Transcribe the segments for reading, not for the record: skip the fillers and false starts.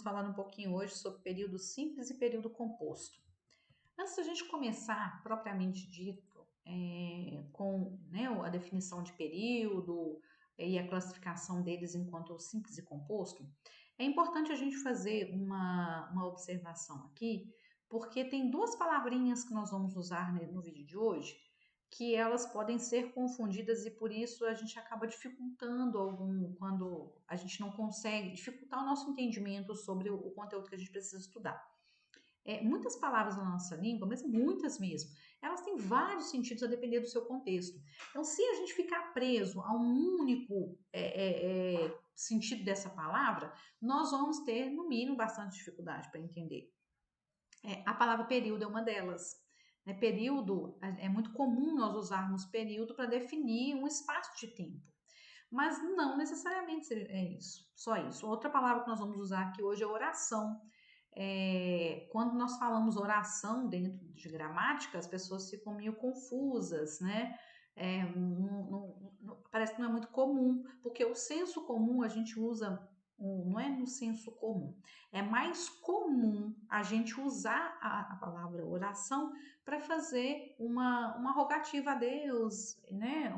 falar um pouquinho hoje sobre período simples e período composto. Antes da gente começar, propriamente dito, com né, a definição de período e a classificação deles enquanto simples e composto, é importante a gente fazer uma observação aqui, porque tem duas palavrinhas que nós vamos usar no vídeo de hoje, que elas podem ser confundidas e por isso a gente acaba dificultando quando a gente não consegue dificultar o nosso entendimento sobre o conteúdo que a gente precisa estudar. Muitas palavras na nossa língua, mas muitas mesmo, elas têm vários sentidos a depender do seu contexto. Então, se a gente ficar preso a um único sentido dessa palavra, nós vamos ter, no mínimo, bastante dificuldade para entender. A palavra período é uma delas. Período, é muito comum nós usarmos período para definir um espaço de tempo. Mas não necessariamente é isso, só isso. Outra palavra que nós vamos usar aqui hoje é oração. Quando nós falamos oração dentro de gramática, as pessoas ficam meio confusas, né? Parece que não é muito comum, porque o senso comum a gente usa, não é no senso comum, é mais comum a gente usar a palavra oração para fazer uma rogativa a Deus, né?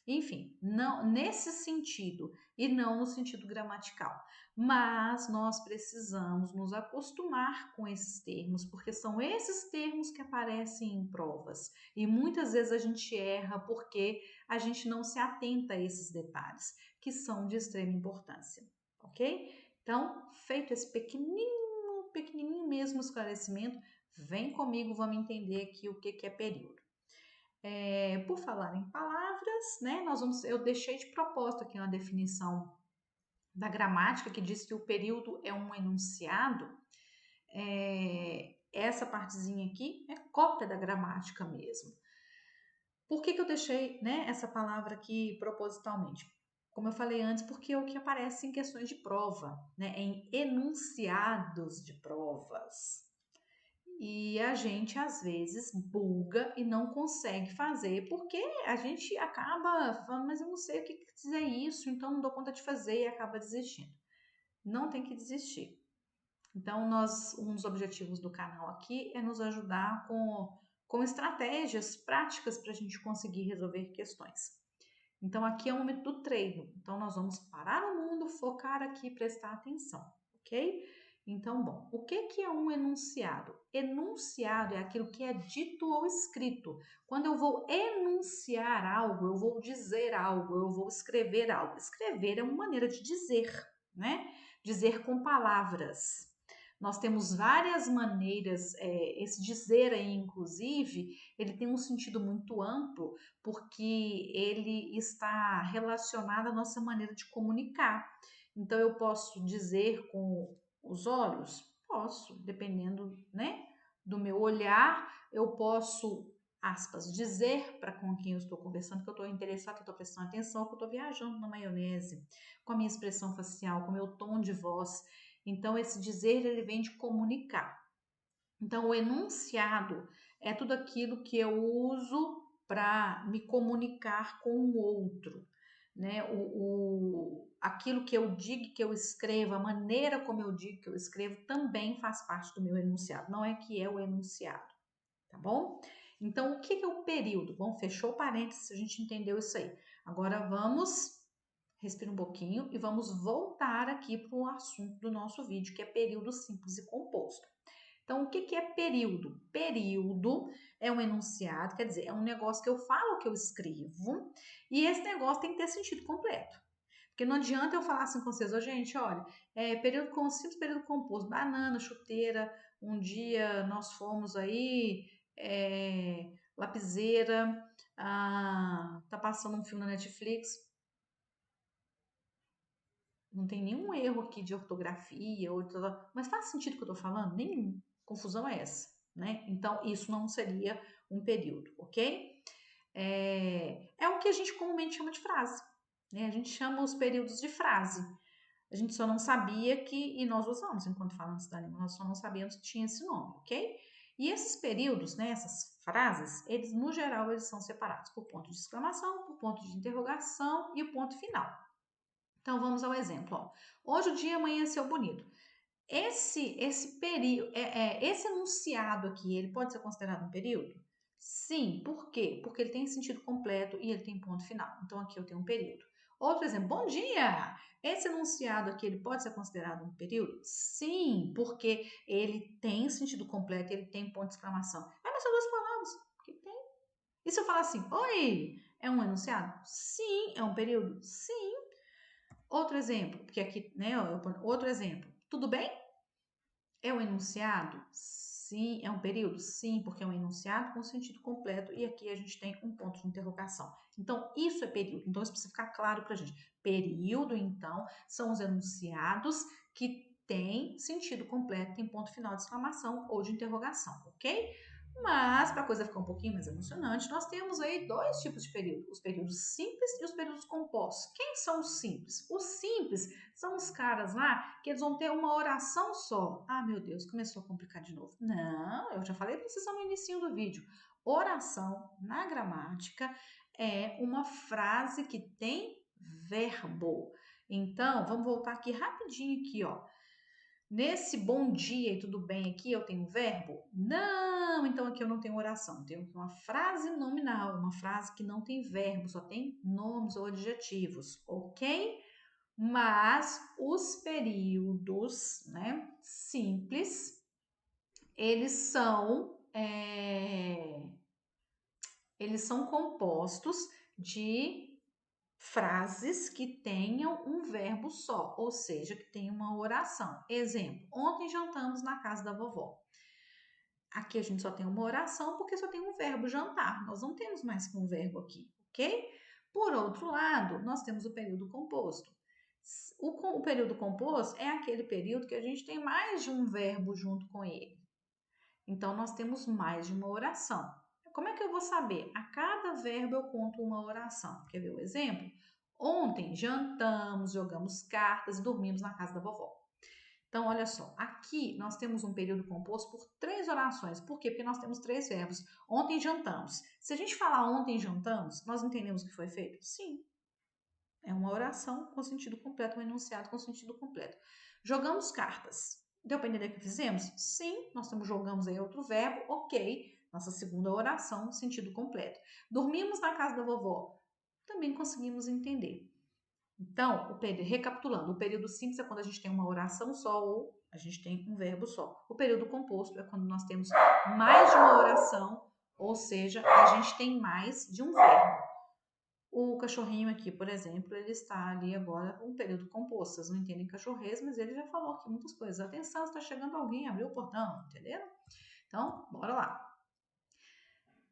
Enfim, não nesse sentido e não no sentido gramatical. Mas nós precisamos nos acostumar com esses termos, porque são esses termos que aparecem em provas. E muitas vezes a gente erra porque a gente não se atenta a esses detalhes, que são de extrema importância, ok? Então, feito esse pequenininho mesmo esclarecimento, vem comigo, vamos entender aqui o que é período. Por falar em palavras, né, eu deixei de propósito aqui uma definição da gramática que diz que o período é um enunciado. Essa partezinha aqui é cópia da gramática mesmo. Por que eu deixei, né, essa palavra aqui propositalmente? Como eu falei antes, porque é o que aparece em questões de prova, né, em enunciados de provas. E a gente às vezes buga e não consegue fazer, porque a gente acaba falando, mas eu não sei o que quer dizer isso, então não dou conta de fazer e acaba desistindo. Não tem que desistir. Então, um dos objetivos do canal aqui é nos ajudar com estratégias práticas para a gente conseguir resolver questões. Então, aqui é o momento do treino. Então, nós vamos parar o mundo, focar aqui e prestar atenção, ok? Então, bom, o que é um enunciado? Enunciado é aquilo que é dito ou escrito. Quando eu vou enunciar algo, eu vou dizer algo, eu vou escrever algo. Escrever é uma maneira de dizer, né? Dizer com palavras. Nós temos várias maneiras, esse dizer aí, inclusive, ele tem um sentido muito amplo, porque ele está relacionado à nossa maneira de comunicar. Então, eu posso dizer com os olhos? Posso, dependendo, né, do meu olhar, eu posso, aspas, dizer para com quem eu estou conversando que eu estou interessado, que eu estou prestando atenção, que eu estou viajando na maionese, com a minha expressão facial, com o meu tom de voz. Então, esse dizer, ele vem de comunicar. Então, o enunciado é tudo aquilo que eu uso para me comunicar com o outro, né? Aquilo que eu digo, que eu escrevo, a maneira como eu digo que eu escrevo também faz parte do meu enunciado, não é que é o enunciado, tá bom? Então, o que é o período? Bom, fechou o parênteses, a gente entendeu isso aí. Agora vamos respirar um pouquinho e vamos voltar aqui para o assunto do nosso vídeo, que é período simples e composto. Então, o que é período? Período é um enunciado, quer dizer, é um negócio que eu falo, que eu escrevo, e esse negócio tem que ter sentido completo. Porque não adianta eu falar assim com vocês, gente, olha, período simples, período composto, banana, chuteira, um dia nós fomos aí, lapiseira, tá passando um filme na Netflix. Não tem nenhum erro aqui de ortografia, mas faz sentido o que eu tô falando? Nenhum. Confusão é essa, né? Então, isso não seria um período, ok? É o que a gente comumente chama de frase, né? A gente chama os períodos de frase. A gente só não sabia e nós usamos enquanto falamos da língua, nós só não sabíamos que tinha esse nome, ok? E esses períodos, né, essas frases, eles, no geral, eles são separados por ponto de exclamação, por ponto de interrogação e o ponto final. Então, vamos ao exemplo. Ó. Hoje o dia amanheceu bonito. Esse período, esse enunciado aqui, ele pode ser considerado um período? Sim, por quê? Porque ele tem sentido completo e ele tem ponto final. Então, aqui eu tenho um período. Outro exemplo, bom dia! Esse enunciado aqui, ele pode ser considerado um período? Sim, porque ele tem sentido completo e ele tem ponto de exclamação. Mas são duas palavras que tem. E se eu falar assim, oi, é um enunciado? Sim. É um período? Sim. Outro exemplo, porque aqui, né, outro exemplo. Tudo bem? É um enunciado? Sim. É um período? Sim, porque é um enunciado com sentido completo e aqui a gente tem um ponto de interrogação. Então, isso é período. Então, isso precisa ficar claro para a gente. Período, então, são os enunciados que têm sentido completo, tem ponto final de exclamação ou de interrogação, ok? Mas, para a coisa ficar um pouquinho mais emocionante, nós temos aí dois tipos de período: os períodos simples e os períodos compostos. Quem são os simples? Os simples são os caras lá que eles vão ter uma oração só. Ah, meu Deus, começou a complicar de novo. Não, eu já falei para vocês no início do vídeo. Oração, na gramática, é uma frase que tem verbo. Então, vamos voltar aqui rapidinho aqui, ó. Nesse bom dia e tudo bem aqui, eu tenho verbo? Não, então aqui eu não tenho oração. Eu tenho uma frase nominal, uma frase que não tem verbo, só tem nomes ou adjetivos, ok? Mas os períodos, né, simples, eles são, eles são compostos de frases que tenham um verbo só, ou seja, que tenham uma oração. Exemplo, ontem jantamos na casa da vovó. Aqui a gente só tem uma oração porque só tem um verbo jantar. Nós não temos mais que um verbo aqui, ok? Por outro lado, nós temos o período composto. O período composto é aquele período que a gente tem mais de um verbo junto com ele. Então, nós temos mais de uma oração. Como é que eu vou saber? A cada verbo eu conto uma oração. Quer ver o exemplo? Ontem jantamos, jogamos cartas e dormimos na casa da vovó. Então, olha só, aqui nós temos um período composto por 3 orações. Por quê? Porque nós temos 3 verbos. Ontem jantamos. Se a gente falar ontem jantamos, nós entendemos o que foi feito? Sim. É uma oração com sentido completo, um enunciado com sentido completo. Jogamos cartas. Deu para entender o que fizemos? Sim, nós jogamos aí outro verbo, ok. Nossa segunda oração, sentido completo. Dormimos na casa da vovó. Também conseguimos entender. Então, recapitulando, o período simples é quando a gente tem uma oração só ou a gente tem um verbo só. O período composto é quando nós temos mais de uma oração, ou seja, a gente tem mais de um verbo. O cachorrinho aqui, por exemplo, ele está ali agora com um período composto. Vocês não entendem cachorrês, mas ele já falou aqui muitas coisas. Atenção, está chegando alguém, abriu o portão, entenderam? Então, bora lá.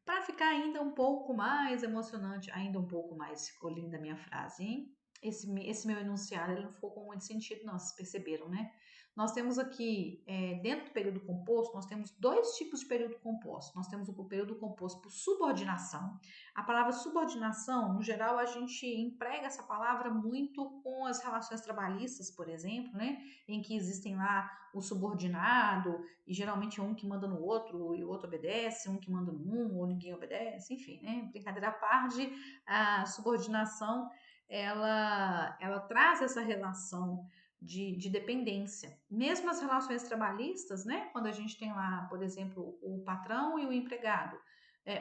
Para ficar ainda um pouco mais emocionante, ainda um pouco mais, ficou linda a minha frase, hein? Esse meu enunciado ele não ficou com muito sentido, não, vocês perceberam, né? Nós temos aqui, dentro do período composto, nós temos dois tipos de período composto. Nós temos o período composto por subordinação. A palavra subordinação, no geral, a gente emprega essa palavra muito com as relações trabalhistas, por exemplo, né? Em que existem lá o subordinado, e geralmente é um que manda no outro e o outro obedece, um que manda no um ou ninguém obedece, enfim, né? Brincadeira à parte, a subordinação ela traz essa relação de dependência. Mesmo as relações trabalhistas, né? Quando a gente tem lá, por exemplo, o patrão e o empregado.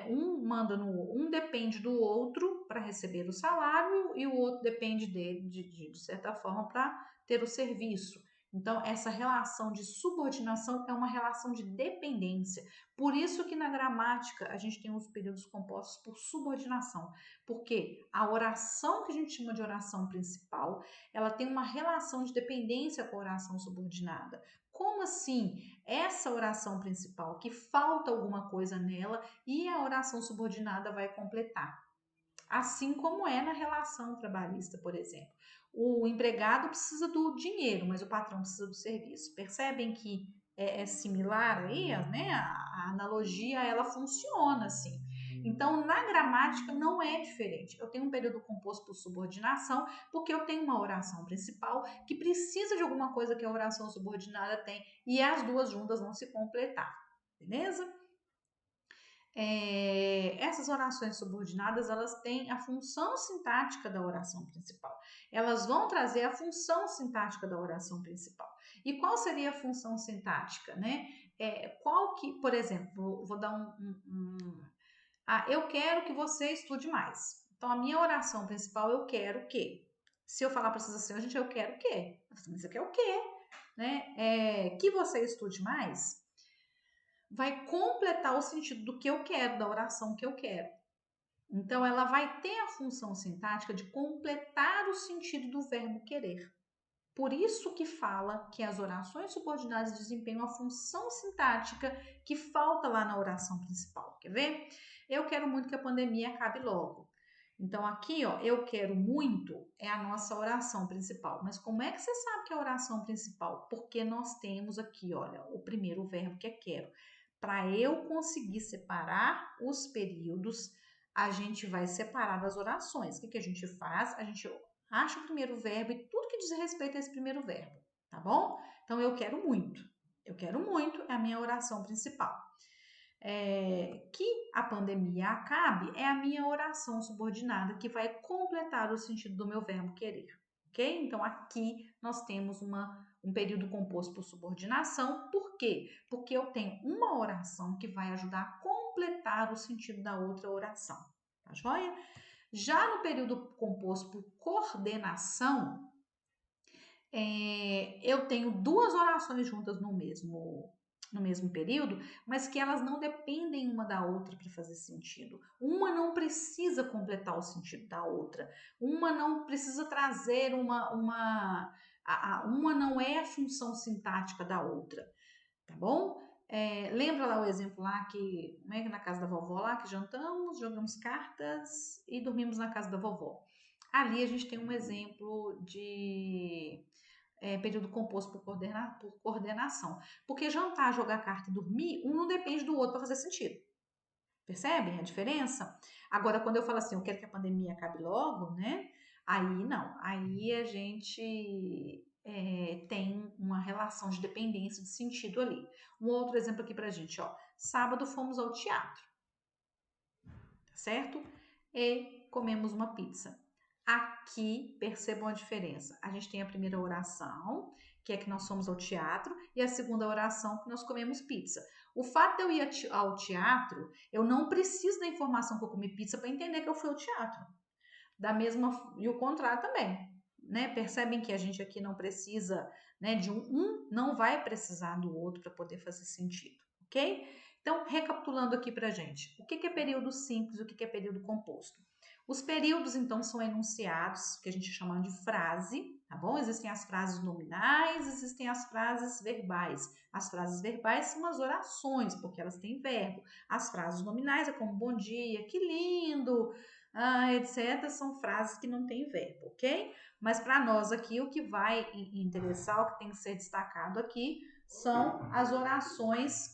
Um depende do outro para receber o salário e o outro depende dele, de certa forma, para ter o serviço. Então, essa relação de subordinação é uma relação de dependência. Por isso que na gramática a gente tem os períodos compostos por subordinação. Porque a oração que a gente chama de oração principal, ela tem uma relação de dependência com a oração subordinada. Como assim? Essa oração principal, que falta alguma coisa nela e a oração subordinada vai completar. Assim como é na relação trabalhista, por exemplo. O empregado precisa do dinheiro, mas o patrão precisa do serviço. Percebem que é similar aí, né? A analogia ela funciona assim. Então, na gramática não é diferente. Eu tenho um período composto por subordinação, porque eu tenho uma oração principal que precisa de alguma coisa que a oração subordinada tem, e as duas juntas vão se completar. Beleza? Essas orações subordinadas elas têm a função sintática da oração principal. Elas vão trazer a função sintática da oração principal. E qual seria a função sintática, né? Qual que, por exemplo, vou dar eu quero que você estude mais. Então, a minha oração principal, eu quero o quê? Se eu falar para vocês assim, gente, eu quero o quê? Você quer o quê? Né? Que você estude mais vai completar o sentido do que eu quero, da oração que eu quero. Então, ela vai ter a função sintática de completar o sentido do verbo querer. Por isso que fala que as orações subordinadas desempenham a função sintática que falta lá na oração principal. Quer ver? Eu quero muito que a pandemia acabe logo. Então, aqui, ó, eu quero muito é a nossa oração principal. Mas como é que você sabe que é a oração principal? Porque nós temos aqui, olha, o primeiro verbo que é quero. Para eu conseguir separar os períodos, a gente vai separar as orações. O que a gente faz? A gente acha o primeiro verbo e tudo que diz respeito a esse primeiro verbo, tá bom? Então, eu quero muito. Eu quero muito é a minha oração principal. Que a pandemia acabe é a minha oração subordinada que vai completar o sentido do meu verbo querer, ok? Então, aqui nós temos um período composto por subordinação. Por quê? Porque eu tenho uma oração que vai ajudar a completar o sentido da outra oração, tá joia? Já no período composto por coordenação, eu tenho duas orações juntas no mesmo período, mas que elas não dependem uma da outra para fazer sentido. Uma não precisa completar o sentido da outra. Uma não precisa trazer uma não é a função sintática da outra, tá bom? Lembra lá o exemplo lá que, né, na casa da vovó lá, que jantamos, jogamos cartas e dormimos na casa da vovó. Ali a gente tem um exemplo de período composto por coordenação. Porque jantar, jogar carta e dormir, um não depende do outro para fazer sentido. Percebem a diferença? Agora, quando eu falo assim, eu quero que a pandemia acabe logo, né? Aí não, aí a gente tem uma relação de dependência de sentido ali. Um outro exemplo aqui pra gente, ó. Sábado fomos ao teatro, tá certo? E comemos uma pizza. Aqui, percebam a diferença. A gente tem a primeira oração, que é que nós fomos ao teatro, e a segunda oração, que nós comemos pizza. O fato de eu ir ao teatro, eu não preciso da informação que eu comi pizza para entender que eu fui ao teatro. Da mesma, e o contrário também, né? Percebem que a gente aqui não precisa, né, de um não vai precisar do outro para poder fazer sentido, ok? Então, recapitulando aqui pra gente, o que é período simples e o que é período composto? Os períodos, então, são enunciados, que a gente chama de frase, tá bom? Existem as frases nominais, existem as frases verbais. As frases verbais são as orações, porque elas têm verbo. As frases nominais é como bom dia, que lindo, etc. São frases que não têm verbo, ok? Mas para nós aqui, o que vai interessar, o que tem que ser destacado aqui, são as orações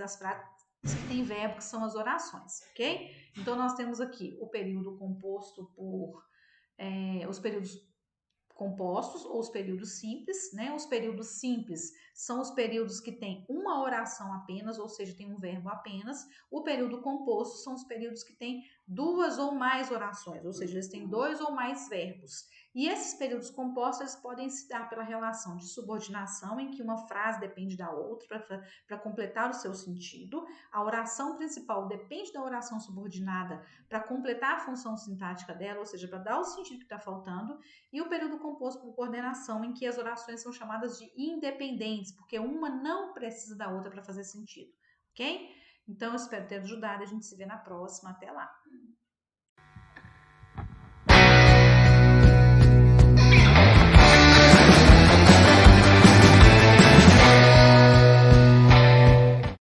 as frases que têm verbo, que são as orações, ok? Então, nós temos aqui o período composto por os períodos compostos ou os períodos simples, né? Os períodos simples são os períodos que têm uma oração apenas, ou seja, tem um verbo apenas. O período composto são os períodos que têm duas ou mais orações, ou seja, eles têm dois ou mais verbos. E esses períodos compostos eles podem se dar pela relação de subordinação, em que uma frase depende da outra para completar o seu sentido. A oração principal depende da oração subordinada para completar a função sintática dela, ou seja, para dar o sentido que está faltando. E o período composto por coordenação, em que as orações são chamadas de independentes, porque uma não precisa da outra para fazer sentido, ok? Então, eu espero ter ajudado. A gente se vê na próxima. Até lá!